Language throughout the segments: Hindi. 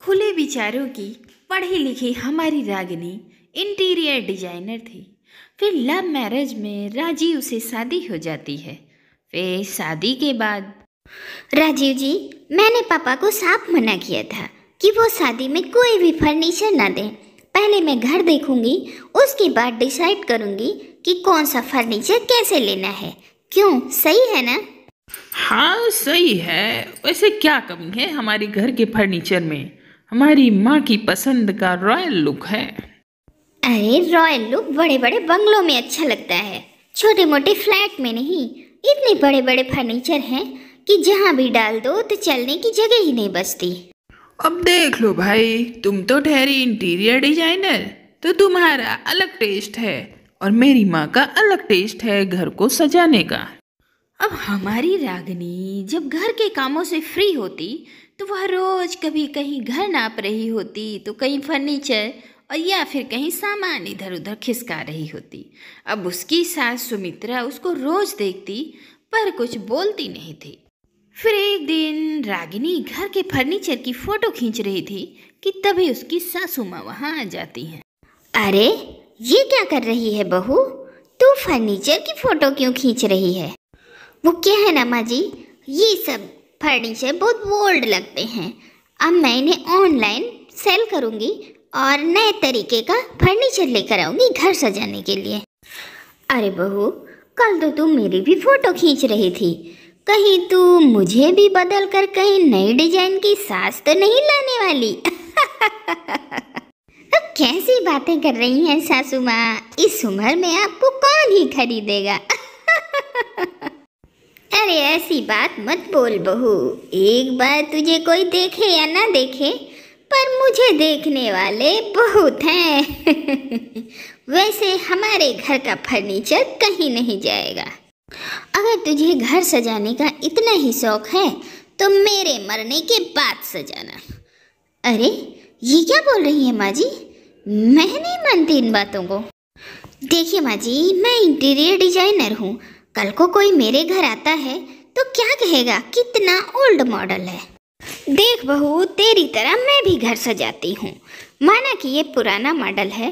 खुले विचारों की पढ़ी लिखी हमारी रागिनी इंटीरियर डिजाइनर थी। फिर लव मैरिज में राजीव से शादी हो जाती है। फिर शादी के बाद राजीव जी, मैंने पापा को साफ मना किया था कि वो शादी में कोई भी फर्नीचर ना दें। पहले मैं घर देखूंगी, उसके बाद डिसाइड करूंगी कि कौन सा फर्नीचर कैसे लेना है। क्यों, सही है ना? हाँ सही है। वैसे क्या कमी है हमारे घर के फर्नीचर में? हमारी माँ की पसंद का रॉयल लुक है। अरे रॉयल लुक बड़े बड़े बंगलों में अच्छा लगता है, छोटे मोटे फ्लैट में नहीं। इतने बड़े बड़े फर्नीचर हैं कि जहाँ भी डाल दो तो चलने की जगह ही नहीं बचती। अब देख लो भाई, तुम तो ठहरी इंटीरियर डिजाइनर, तो तुम्हारा अलग टेस्ट है और मेरी माँ का अलग टेस्ट है घर को सजाने का। अब हमारी रागिनी जब घर के कामों से फ्री होती तो वह रोज कभी कहीं घर नाप रही होती, तो कहीं फर्नीचर और या फिर कहीं सामान इधर उधर खिसका रही होती। अब उसकी सास सुमित्रा उसको रोज देखती पर कुछ बोलती नहीं थी। फिर एक दिन रागिनी घर के फर्नीचर की फोटो खींच रही थी कि तभी उसकी सासू माँ वहाँ आ जाती हैं। अरे ये क्या कर रही है बहू? तू फर्नीचर की फोटो क्यों खींच रही है? वो क्या है ना माँ जी, ये सब फर्नीचर बहुत ओल्ड लगते हैं। अब मैं इन्हें ऑनलाइन सेल करूँगी और नए तरीके का फर्नीचर लेकर आऊँगी घर सजाने के लिए। अरे बहू, कल तो तुम मेरी भी फोटो खींच रही थी, कहीं तू मुझे भी बदल कर कहीं नई डिजाइन की सास तो नहीं लाने वाली? अब कैसी बातें कर रही हैं सासू माँ, इस उम्र में आपको कौन ही खरीदेगा? अरे ऐसी बात मत बोल बहू, एक बार तुझे कोई देखे या ना देखे, पर मुझे देखने वाले बहुत हैं। वैसे हमारे घर का फर्नीचर कहीं नहीं जाएगा। अगर तुझे घर सजाने का इतना ही शौक है तो मेरे मरने के बाद सजाना। अरे ये क्या बोल रही है माँ जी? मैं नहीं मानती इन बातों को। देखिए माँ जी, मैं इंटीरियर डिजाइनर हूँ। कल को कोई मेरे घर आता है तो क्या कहेगा कितना ओल्ड मॉडल है। देख बहू, तेरी तरह मैं भी घर सजाती हूँ। माना कि ये पुराना मॉडल है,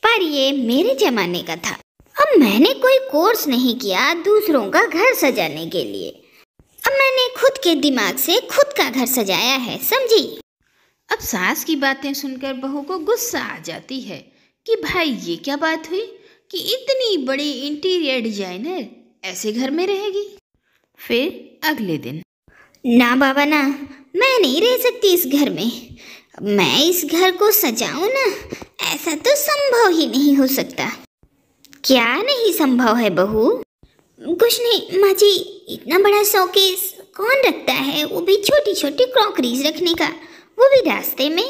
पर ये मेरे जमाने का था। अब मैंने कोई कोर्स नहीं किया दूसरों का घर सजाने के लिए। अब मैंने खुद के दिमाग से खुद का घर सजाया है, समझी? अब सास की बातें सुनकर बहू को गुस्सा आ जाती है कि भाई ये क्या बात हुई कि इतनी बड़ी इंटीरियर डिजाइनर ऐसे घर में रहेगी। फिर अगले दिन, ना बाबा ना, मैं नहीं रह सकती इस घर में। मैं इस घर को सजाऊं ना, ऐसा तो संभव ही नहीं हो सकता। क्या नहीं संभव है बहू? कुछ नहीं माँ जी, इतना बड़ा शोकेस कौन रखता है, वो भी छोटी छोटी क्रॉकरीज रखने का, वो भी रास्ते में।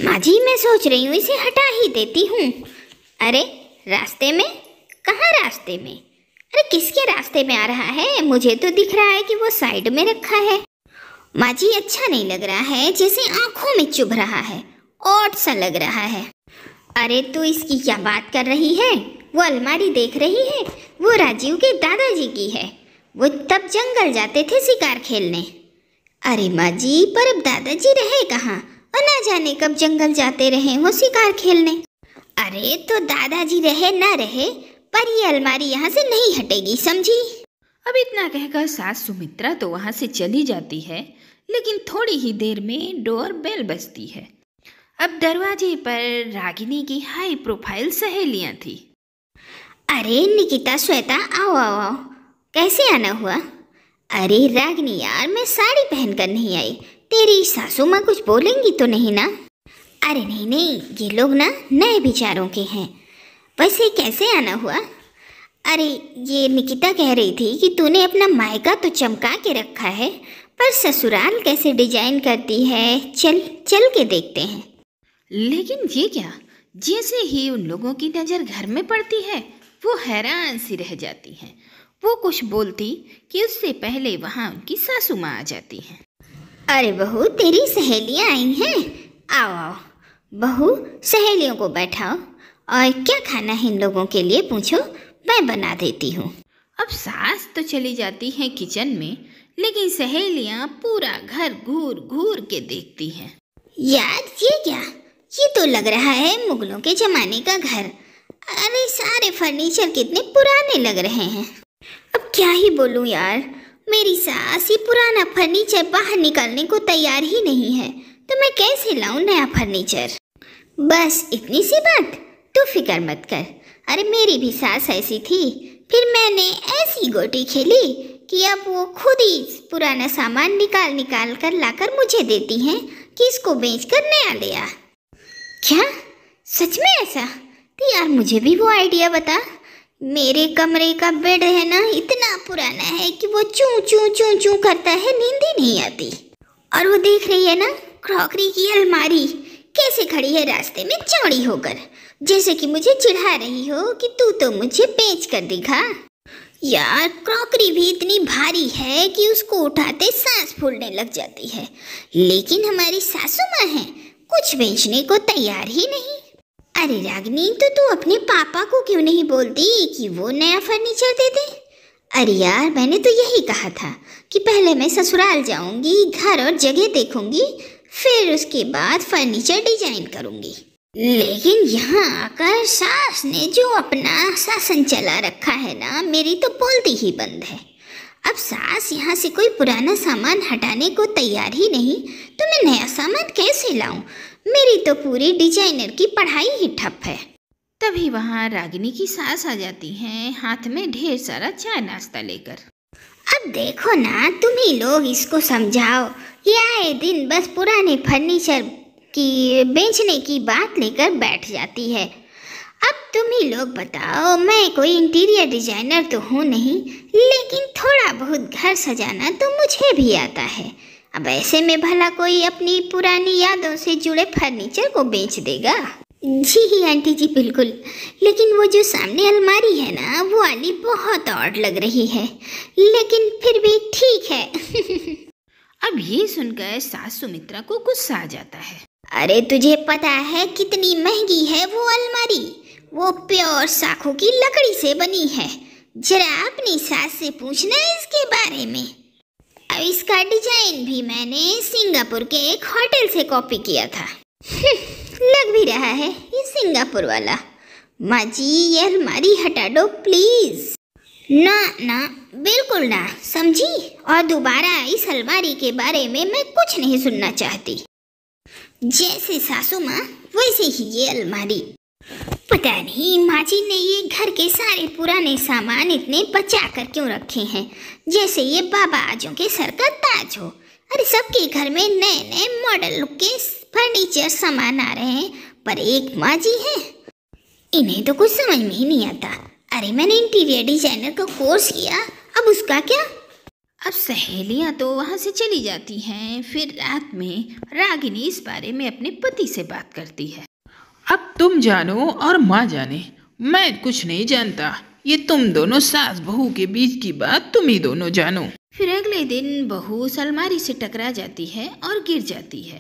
माँ जी मैं सोच रही हूँ इसे हटा ही देती हूँ। अरे रास्ते में? कहाँ रास्ते में? अरे किसके रास्ते में आ रहा है? मुझे तो दिख रहा है कि वो साइड में रखा है। माँ जी अच्छा नहीं लग रहा है, जैसे आंखों में चुभ रहा है, ऑड सा लग रहा है। अरे तू इसकी क्या बात कर रही है? वो अलमारी देख रही है, वो राजीव के दादाजी की है। वो तब जंगल जाते थे शिकार खेलने। अरे माँ जी, पर अब दादाजी रहे कहाँ, और ना जाने कब जंगल जाते रहे हो शिकार खेलने। अरे तो दादाजी रहे ना रहे, पर ये अलमारी यहाँ से नहीं हटेगी, समझी? अब इतना कहकर सास सुमित्रा तो वहाँ से चली जाती है, लेकिन थोड़ी ही देर में डोर बेल बजती है। अब दरवाजे पर रागिनी की हाई प्रोफाइल सहेलियाँ थी। अरे निकिता, श्वेता, आओ आओ आओ। कैसे आना हुआ? अरे रागिनी यार, मैं साड़ी पहनकर नहीं आई। तेरी सासू माँ कुछ बोलेंगी तो नहीं ना? अरे नहीं नहीं, ये लोग ना नए विचारों के हैं। वैसे कैसे आना हुआ? अरे ये निकिता कह रही थी कि तूने अपना मायका तो चमका के रखा है, पर ससुराल कैसे डिजाइन करती है, चल चल के देखते हैं। लेकिन ये क्या, जैसे ही उन लोगों की नज़र घर में पड़ती है वो हैरान सी रह जाती हैं। वो कुछ बोलती कि उससे पहले वहाँ उनकी सासू माँ आ जाती हैं। अरे बहू, तेरी सहेलियाँ आई हैं, आओ आओ। बहू सहेलियों को बैठाओ, और क्या खाना है इन लोगों के लिए पूछो, मैं बना देती हूँ। अब सास तो चली जाती हैं किचन में, लेकिन सहेलियाँ पूरा घर घूर घूर के देखती हैं। यार ये क्या, ये तो लग रहा है मुगलों के जमाने का घर। अरे सारे फर्नीचर कितने पुराने लग रहे हैं। अब क्या ही बोलूं यार, मेरी सास ये पुराना फर्नीचर बाहर निकालने को तैयार ही नहीं है, तो मैं कैसे लाऊं नया फर्नीचर। बस इतनी सी बात, तू फिक्र मत कर। अरे मेरी भी सास ऐसी थी, फिर मैंने ऐसी गोटी खेली कि अब वो खुद ही पुराना सामान निकाल निकाल कर लाकर मुझे देती हैं कि इसको बेचकर नया ले आ। क्या सच में ऐसा? तो यार मुझे भी वो आइडिया बता। मेरे कमरे का बेड है ना, इतना पुराना है कि वो चूं चूं चूं चूं करता है, नींद ही नहीं आती। और वो देख रही है ना, क्रॉकरी की अलमारी कैसे खड़ी है रास्ते में चौड़ी होकर, जैसे कि मुझे चिढ़ा रही हो कि तू तो मुझे बेच कर दिखा। यार क्रॉकरी भी इतनी भारी है कि उसको उठाते सांस फूलने लग जाती है, लेकिन हमारी सासू माँ है, कुछ बेचने को तैयार ही नहीं। अरे रागिनी, तो तू अपने पापा को क्यों नहीं बोलती कि वो नया फर्नीचर दे दे? अरे यार मैंने तो यही कहा था कि पहले मैं ससुराल जाऊंगी, घर और जगह देखूंगी, फिर उसके बाद फर्नीचर डिजाइन करूंगी। लेकिन यहाँ आकर सास ने जो अपना शासन चला रखा है ना, मेरी तो बोलती ही बंद है। अब सास यहाँ से कोई पुराना सामान हटाने को तैयार ही नहीं, तो मैं नया सामान कैसे लाऊं? मेरी तो पूरी डिजाइनर की पढ़ाई ही ठप है। तभी वहाँ रागिनी की सास आ जाती हैं, हाथ में ढेर सारा चाय नाश्ता लेकर। अब देखो ना, तुम ही लोग इसको समझाओ। ये आए दिन बस पुराने फर्नीचर की बेचने की बात लेकर बैठ जाती है। अब तुम ही लोग बताओ, मैं कोई इंटीरियर डिजाइनर तो हूँ नहीं, लेकिन थोड़ा बहुत घर सजाना तो मुझे भी आता है। अब ऐसे में भला कोई अपनी पुरानी यादों से जुड़े फर्नीचर को बेच देगा? जी आंटी जी बिल्कुल, लेकिन वो जो सामने अलमारी है ना, वो वाली बहुत ऑड लग रही है, लेकिन फिर भी ठीक है। अब ये सुनकर सास सुमित्रा को गुस्सा आ जाता है। अरे तुझे पता है कितनी महंगी है वो अलमारी? वो प्योर साखू की लकड़ी से बनी है। जरा अपनी सास से पूछना इसके बारे में। अब इसका डिजाइन भी मैंने सिंगापुर के एक होटल से कॉपी किया था। लग भी रहा है ये सिंगापुर वाला। माँ जी ये अलमारी हटा दो प्लीज। ना ना बिल्कुल ना, समझी? और दोबारा इस अलमारी के बारे में मैं कुछ नहीं सुनना चाहती। जैसे सासू माँ वैसे ही ये अलमारी। पता नहीं माँ जी ने ये घर के सारे पुराने सामान इतने बचा कर क्यों रखे हैं, जैसे ये बाबा आजों के सर का ताज हो। अरे सबके घर में नए नए मॉडल लुक के फर्नीचर सामान आ रहे हैं, पर एक माँ जी है, इन्हें तो कुछ समझ में ही नहीं आता। अरे मैंने इंटीरियर डिजाइनर का कोर्स किया, अब उसका क्या? अब सहेलियां तो वहाँ से चली जाती हैं। फिर रात में रागिनी इस बारे में अपने पति से बात करती है। अब तुम जानो और माँ जाने, मैं कुछ नहीं जानता। ये तुम दोनों सास बहू के बीच की बात तुम ही दोनों जानो। फिर अगले दिन बहू उस अलमारी से टकरा जाती है और गिर जाती है।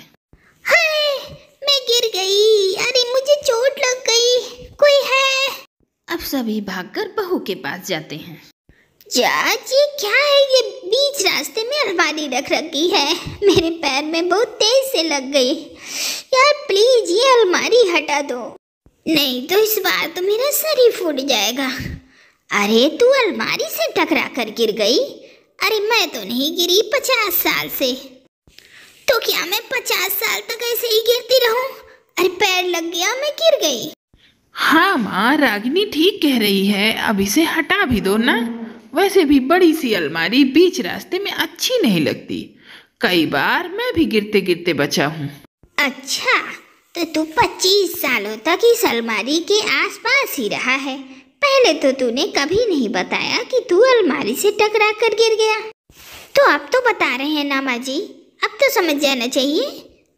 हाय मैं गिर गई, अरे मुझे चोट लग गई, कोई है? अब सभी भागकर बहू के पास जाते हैं। चाची क्या है ये बीच रास्ते में अलमारी रख रखी है, मेरे पैर में बहुत तेज से लग गई। यार प्लीज ये अलमारी हटा दो, नहीं तो इस बार तो मेरा सर ही फूट जाएगा। अरे तू अलमारी से टकरा कर गिर गई? अरे मैं तो नहीं गिरी 50 साल से। तो क्या मैं 50 साल तक ऐसे ही गिरती रहूं? अरे पैर लग गया, मैं गिर गई। हाँ माँ, रागिनी ठीक कह रही है, अब इसे हटा भी दो ना। वैसे भी बड़ी सी अलमारी बीच रास्ते में अच्छी नहीं लगती। कई बार मैं भी गिरते गिरते बचा हूँ। अच्छा तो तू 25 सालों तक इस अलमारी के आसपास ही रहा है। पहले तो तूने कभी नहीं बताया कि तू अलमारी से टकरा कर गिर गया। तो अब तो बता रहे हैं ना माँ जी, अब तो समझ जाना चाहिए।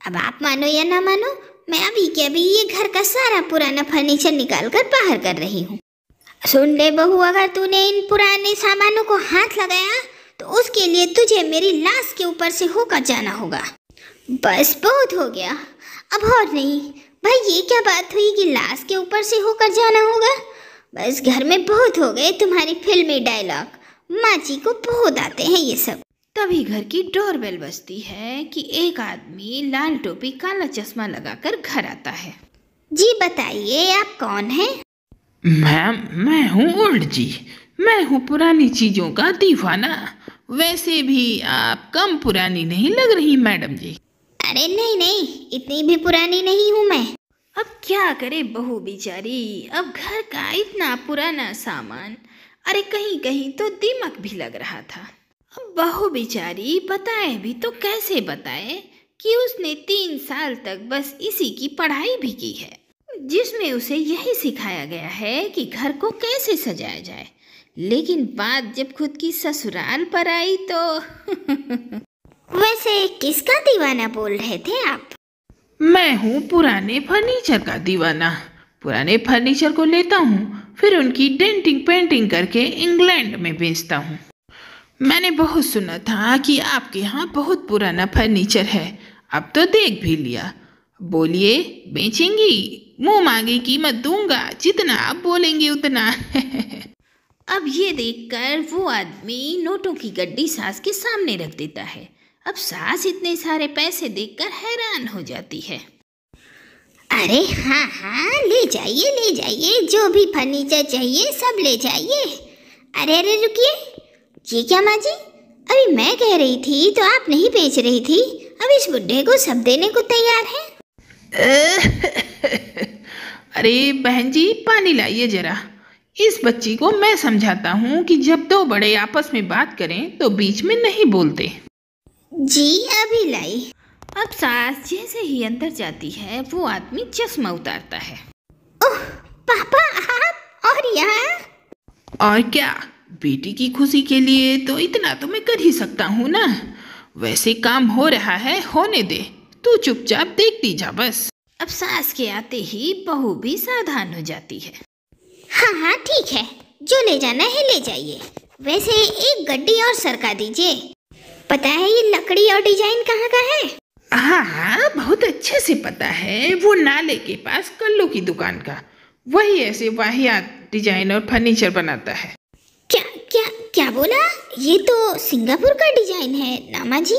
अब आप मानो या ना मानो, मैं अभी के अभी ये घर का सारा पुराना फर्नीचर निकाल कर बाहर कर रही हूँ। सुन ले बहू, अगर तूने इन पुराने सामानों को हाथ लगाया तो उसके लिए तुझे मेरी लाश के ऊपर से होकर जाना होगा। बस बहुत हो गया, अब और नहीं। भाई ये क्या बात हुई कि लाश के ऊपर से होकर जाना होगा? बस घर में बहुत हो गए तुम्हारी फिल्मी डायलॉग, माँ जी को बहुत आते हैं ये सब। तभी घर की डोरबेल बजती है कि एक आदमी लाल टोपी काला चश्मा लगाकर घर आता है। जी बताइए, आप कौन हैं? मैम, मैं हूँ ओल्ड जी। मैं हूँ पुरानी चीजों का दीवाना। वैसे भी आप कम पुरानी नहीं लग रही मैडम जी। अरे नहीं नहीं, इतनी भी पुरानी नहीं हूँ मैं। अब क्या करे बहू बेचारी, अब घर का इतना पुराना सामान, अरे कहीं कहीं तो दीमक भी लग रहा था। अब बहू बेचारी बताए भी तो कैसे बताए कि उसने 3 साल तक बस इसी की पढ़ाई भी की है, जिसमें उसे यही सिखाया गया है कि घर को कैसे सजाया जाए। लेकिन बात जब खुद की ससुराल पर आई तो वैसे किसका दीवाना बोल रहे थे आप? मैं हूँ पुराने फर्नीचर का दीवाना। पुराने फर्नीचर को लेता हूँ, फिर उनकी डेंटिंग पेंटिंग करके इंग्लैंड में बेचता हूँ। मैंने बहुत सुना था कि आपके यहाँ बहुत पुराना फर्नीचर है। अब तो देख भी लिया। बोलिए, बेचेंगी? मुंह मांगी कीमत दूंगा, जितना आप बोलेंगे उतना। अब ये देखकर वो आदमी नोटों की गड्डी सास के सामने रख देता है। अब सास इतने सारे पैसे देखकर हैरान हो जाती है। अरे हाँ हाँ, ले जाइए, जो भी फर्नीचर चाहिए सब ले जाइए। अरे रुकिए, ये क्या माँ जी, अभी मैं कह रही थी तो आप नहीं बेच रही थी, अब इस बुड्ढे को सब देने को तैयार है। अरे बहन जी, पानी लाइए जरा। इस बच्ची को मैं समझाता हूँ कि जब दो बड़े आपस में बात करें तो बीच में नहीं बोलते। जी अभी लाई। अब सास जैसे ही अंदर जाती है, वो आदमी चश्मा उतारता है। ओह पापा, आप और यहाँ? और क्या, बेटी की खुशी के लिए तो इतना तो मैं कर ही सकता हूँ ना। वैसे काम हो रहा है, होने दे, तू चुपचाप देखती जा बस। अब सास के आते ही बहू भी सावधान हो जाती है। हाँ हाँ ठीक है, जो ले जाना है ले जाइए। वैसे एक गड्डी और सरका दीजिए। पता है ये लकड़ी और डिजाइन कहाँ का है? हाँ हाँ, बहुत अच्छे से पता है। वो नाले के पास कल्लू की दुकान का। वही ऐसे वाहियात डिजाइन और फर्नीचर बनाता है। क्या क्या क्या बोला? ये तो सिंगापुर का डिजाइन है नामा जी।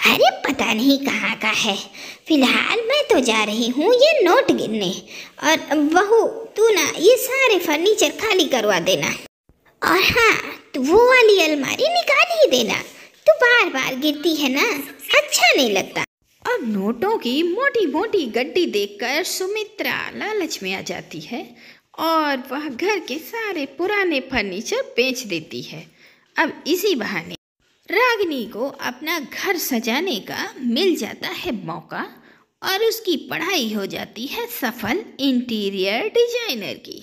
अरे पता नहीं कहाँ का है। फिलहाल मैं तो जा रही हूँ ये नोट गिनने। और बहू तू ना ये सारे फर्नीचर खाली करवा देना। और हाँ, तू वो वाली अलमारी निकाल ही देना। तू बार बार गिरती है ना, अच्छा नहीं लगता। अब नोटों की मोटी मोटी गड्डी देखकर सुमित्रा लालच में आ जाती है और वह घर के सारे पुराने फर्नीचर बेच देती है। अब इसी बहाने रागिनी को अपना घर सजाने का मिल जाता है मौका और उसकी पढ़ाई हो जाती है सफल इंटीरियर डिजाइनर की।